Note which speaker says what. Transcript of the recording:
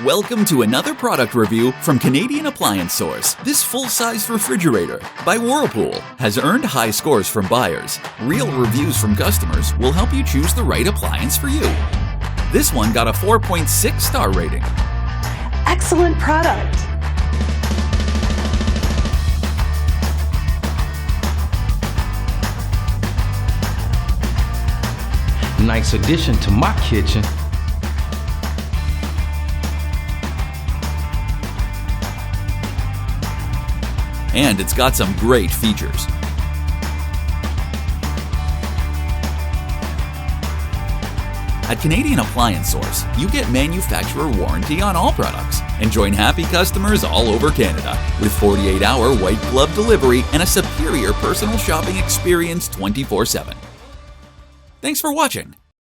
Speaker 1: Welcome to another product review from Canadian Appliance Source. This full-size refrigerator by Whirlpool has earned high scores from buyers. Real reviews from customers will help you choose the right appliance for you. This one got a 4.6 star rating.
Speaker 2: Excellent product.
Speaker 3: Nice addition to my kitchen.
Speaker 1: And it's got some great features. At Canadian Appliance Source, you get manufacturer warranty on all products and join happy customers all over Canada with 48-hour white glove delivery and a superior personal shopping experience 24/7. Thanks for watching.